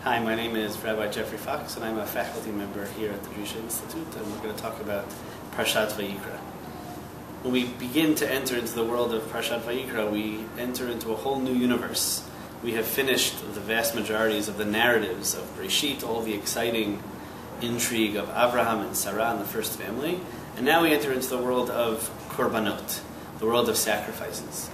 Hi, my name is Rabbi Jeffrey Fox, and I'm a faculty member here at the Jewish Institute, and we're going to talk about Parashat Vayikra. When we begin to enter into the world of Parashat Vayikra, we enter into a whole new universe. We have finished the vast majorities of the narratives of Breshit, all the exciting intrigue of Abraham and Sarah and the first family, and now we enter into the world of Korbanot, the world of sacrifices.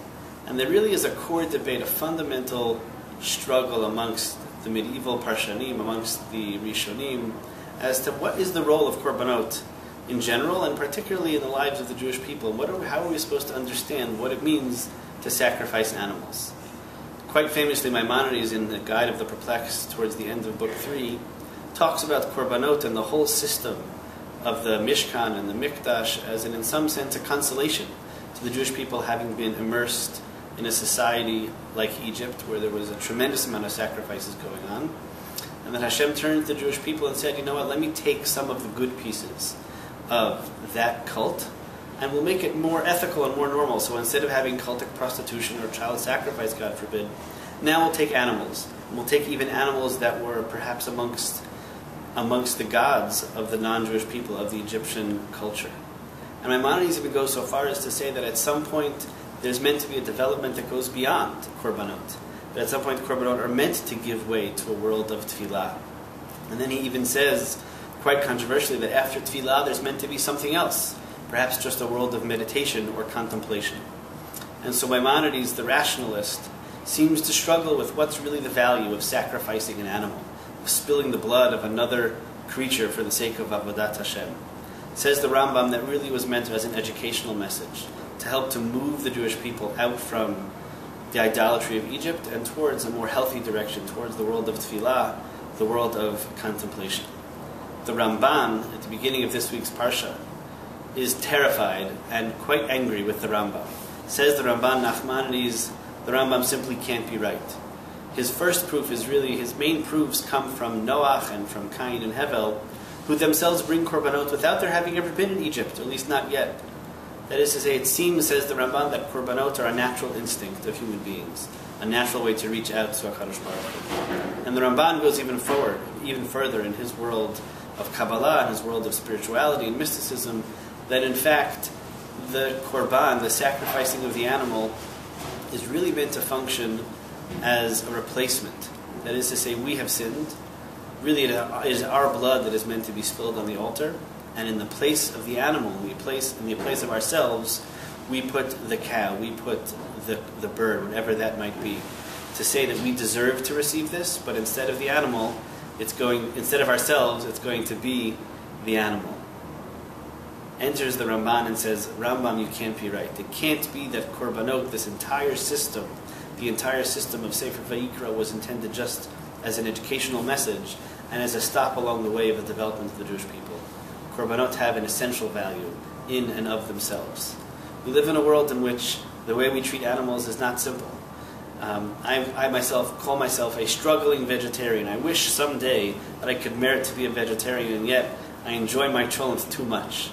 And there really is a core debate, a fundamental struggle amongst the medieval Parshanim, amongst the Rishonim, as to what is the role of Korbanot in general, and particularly in the lives of the Jewish people. How are we supposed to understand what it means to sacrifice animals? Quite famously, Maimonides, in the Guide of the Perplexed, towards the end of Book 3, talks about Korbanot and the whole system of the Mishkan and the Mikdash as, in some sense, a consolation to the Jewish people having been immersed in a society like Egypt, where there was a tremendous amount of sacrifices going on, and that Hashem turned to the Jewish people and said, you know what, let me take some of the good pieces of that cult, and we'll make it more ethical and more normal. So instead of having cultic prostitution or child sacrifice, God forbid, now we'll take animals. And we'll take even animals that were perhaps amongst the gods of the non-Jewish people, of the Egyptian culture. And Maimonides even goes so far as to say that at some point there's meant to be a development that goes beyond Korbanot. That at some point Korbanot are meant to give way to a world of Tefillah. And then he even says, quite controversially, that after Tefillah there's meant to be something else, perhaps just a world of meditation or contemplation. And so Maimonides, the rationalist, seems to struggle with what's really the value of sacrificing an animal, of spilling the blood of another creature for the sake of Avodat Hashem. Says the Rambam that really was meant as an educational message, to help to move the Jewish people out from the idolatry of Egypt and towards a more healthy direction, towards the world of Tefillah, the world of contemplation. The Ramban, at the beginning of this week's Parsha, is terrified and quite angry with the Rambam. Says the Ramban, Nachmanides, the Rambam simply can't be right. His first proof is really, his main proofs come from Noach and from Cain and Hevel, who themselves bring Korbanot without their having ever been in Egypt, or at least not yet. That is to say, it seems, says the Ramban, that Korbanot are a natural instinct of human beings, a natural way to reach out to HaKadosh Baruch Hu. And the Ramban goes even further in his world of Kabbalah and his world of spirituality and mysticism, that in fact the Korban, the sacrificing of the animal, is really meant to function as a replacement. That is to say, we have sinned. Really, it is our blood that is meant to be spilled on the altar, and in the place of the animal, in the place of ourselves, we put the cow, we put the bird, whatever that might be, to say that we deserve to receive this, but instead of the animal, instead of ourselves, it's going to be the animal. Enters the Ramban and says, Rambam, you can't be right. It can't be that Korbanot, this entire system, the entire system of Sefer Vayikra, was intended just as an educational message and as a stop along the way of the development of the Jewish people. Korbanot have an essential value in and of themselves. We live in a world in which the way we treat animals is not simple. I myself call myself a struggling vegetarian. I wish someday that I could merit to be a vegetarian, and yet I enjoy my cholent too much.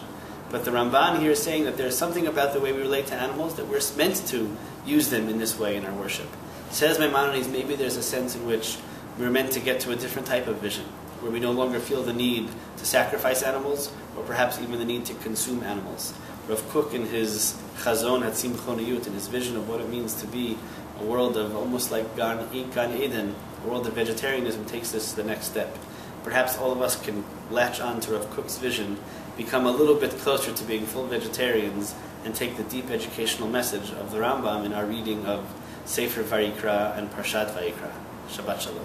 But the Ramban here is saying that there's something about the way we relate to animals that we're meant to use them in this way in our worship. Says Maimonides, maybe there's a sense in which we're meant to get to a different type of vision, where we no longer feel the need to sacrifice animals, or perhaps even the need to consume animals. Rav Kook, in his Chazon Hatzim Choniyut, in his vision of what it means to be a world of almost like Gan Eden, a world of vegetarianism, takes this to the next step. Perhaps all of us can latch on to Rav Kook's vision, become a little bit closer to being full vegetarians, and take the deep educational message of the Rambam in our reading of Sefer Vayikra and Parashat Vayikra. Shabbat Shalom.